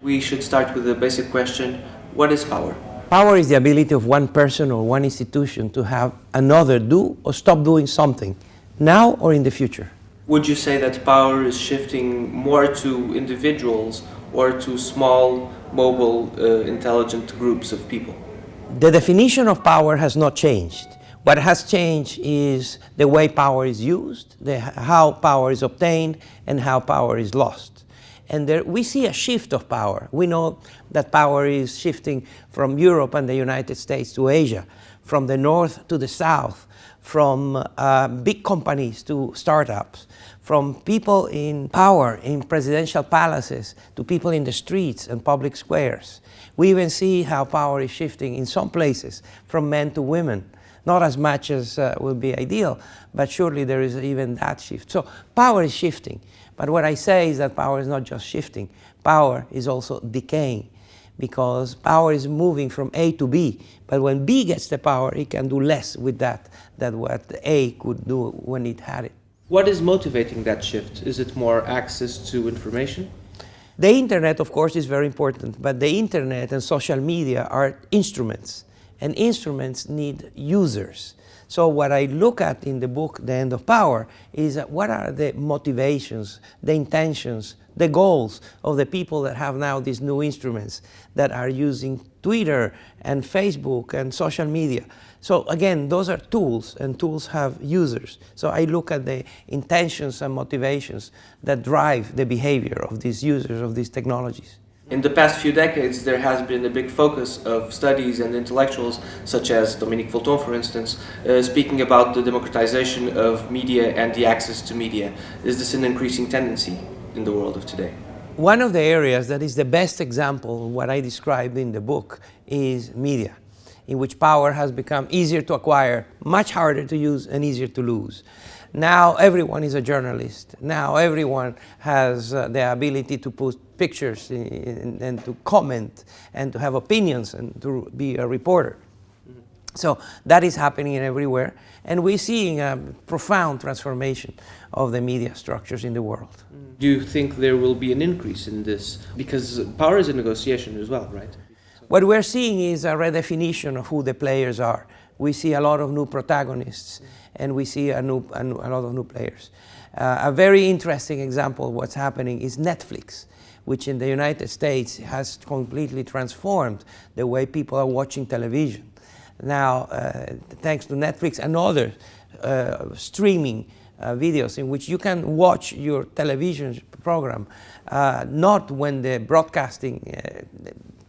We should start with the basic question, what is power? Power is the ability of one person or one institution to have another do or stop doing something, now or in the future. Would you say that power is shifting more to individuals or to small, mobile, intelligent groups of people? The definition of power has not changed. What has changed is the way power is used, how power is obtained, and how power is lost. And we see a shift of power. We know that power is shifting from Europe and the United States to Asia, from the north to the south, from big companies to startups, from people in power in presidential palaces to people in the streets and public squares. We even see how power is shifting in some places from men to women. Not as much as will be ideal, but surely there is even that shift. So power is shifting. But what I say is that power is not just shifting. Power is also decaying, because power is moving from A to B. But when B gets the power, it can do less with that than what A could do when it had it. What is motivating that shift? Is it more access to information? The internet, of course, is very important, but the internet and social media are instruments, and instruments need users. So what I look at in the book, The End of Power, is what are the motivations, the intentions, the goals of the people that have now these new instruments that are using Twitter and Facebook and social media. So again, those are tools, and tools have users. So I look at the intentions and motivations that drive the behavior of these users of these technologies. In the past few decades, there has been a big focus of studies and intellectuals, such as Dominique Fulton, for instance, speaking about the democratization of media and the access to media. Is this an increasing tendency in the world of today? One of the areas that is the best example of what I described in the book is media, in which power has become easier to acquire, much harder to use, and easier to lose. Now everyone is a journalist. Now everyone has the ability to put pictures and to comment and to have opinions and to be a reporter. Mm-hmm. So that is happening everywhere, and we're seeing a profound transformation of the media structures in the world. Do you think there will be an increase in this? Because power is a negotiation as well, right? What we're seeing is a redefinition of who the players are. We see a lot of new protagonists, and we see a lot of new players. A very interesting example of what's happening is Netflix, which in the United States has completely transformed the way people are watching television. Now, thanks to Netflix and other streaming videos in which you can watch your television program, not when the broadcasting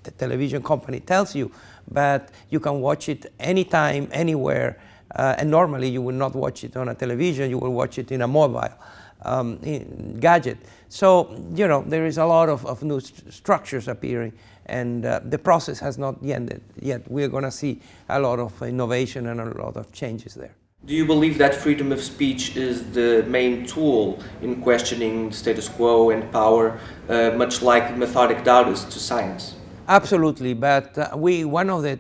the television company tells you, but you can watch it anytime, anywhere, and normally you will not watch it on a television, you will watch it in a mobile gadget. So, you know, there is a lot of new structures appearing, and the process has not ended yet. We're going to see a lot of innovation and a lot of changes there. Do you believe that freedom of speech is the main tool in questioning status quo and power, much like methodic doubt is to science? Absolutely, but one of the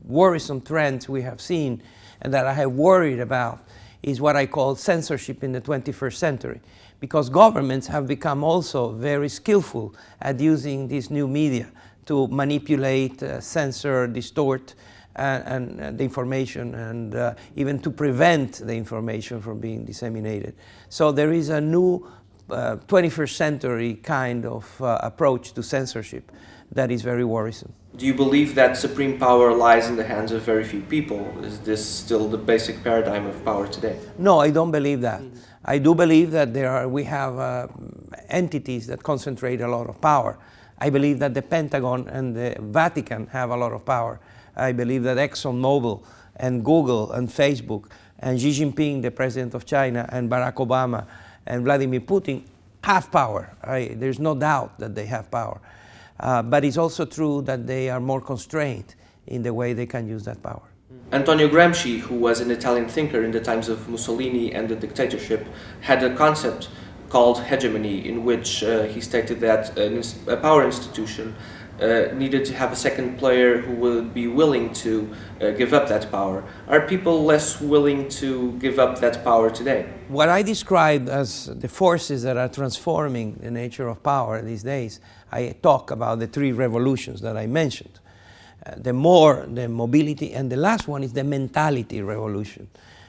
worrisome trends we have seen and that I have worried about is what I call censorship in the 21st century, because governments have become also very skillful at using these new media to manipulate, censor, distort and the information, and even to prevent the information from being disseminated. So there is a new 21st century kind of approach to censorship that is very worrisome. Do you believe that supreme power lies in the hands of very few people? Is this still the basic paradigm of power today? No, I don't believe that. I do believe that we have entities that concentrate a lot of power. I believe that the Pentagon and the Vatican have a lot of power. I believe that ExxonMobil and Google and Facebook and Xi Jinping, the president of China, and Barack Obama and Vladimir Putin have power. There's no doubt that they have power. But it's also true that they are more constrained in the way they can use that power. Antonio Gramsci, who was an Italian thinker in the times of Mussolini and the dictatorship, had a concept called hegemony, in which he stated that a power institution needed to have a second player who would be willing to give up that power. Are people less willing to give up that power today? What I described as the forces that are transforming the nature of power these days, I talk about the three revolutions that I mentioned. The mobility, and the last one is the mentality revolution,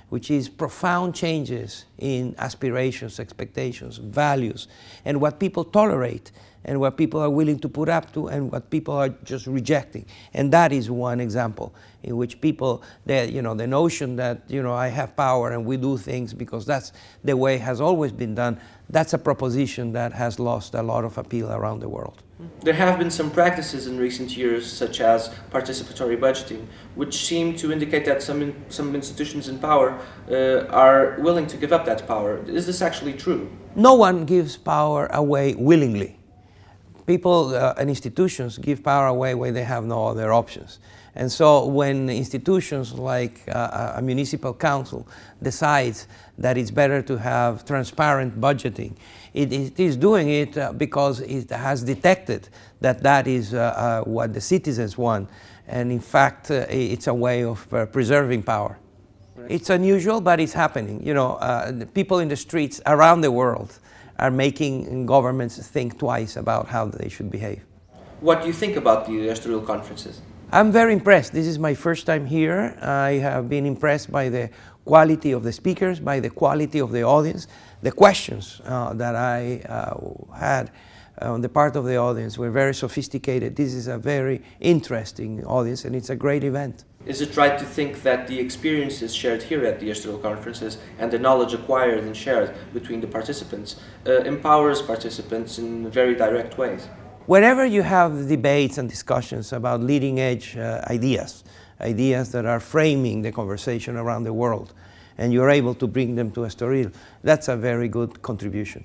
which is profound changes in aspirations, expectations, values, and what people tolerate, and what people are willing to put up to, and what people are just rejecting. And that is one example in which people, the notion that, I have power and we do things because that's the way it has always been done, that's a proposition that has lost a lot of appeal around the world. There have been some practices in recent years, such as participatory budgeting, which seem to indicate that some institutions in power are willing to give up that power. Is this actually true? No one gives power away willingly. People and institutions give power away when they have no other options. And so when institutions like a municipal council decides that it's better to have transparent budgeting, it is doing it because it has detected that that is what the citizens want. And in fact, it's a way of preserving power. Right. It's unusual, but it's happening. The people in the streets around the world are making governments think twice about how they should behave. What do you think about the Estoril Conferences? I'm very impressed. This is my first time here. I have been impressed by the quality of the speakers, by the quality of the audience. The questions that I had on the part of the audience were very sophisticated. This is a very interesting audience, and it's a great event. Is it right to think that the experiences shared here at the Estoril Conferences and the knowledge acquired and shared between the participants empowers participants in very direct ways? Whenever you have debates and discussions about leading-edge ideas that are framing the conversation around the world, and you're able to bring them to Estoril, that's a very good contribution.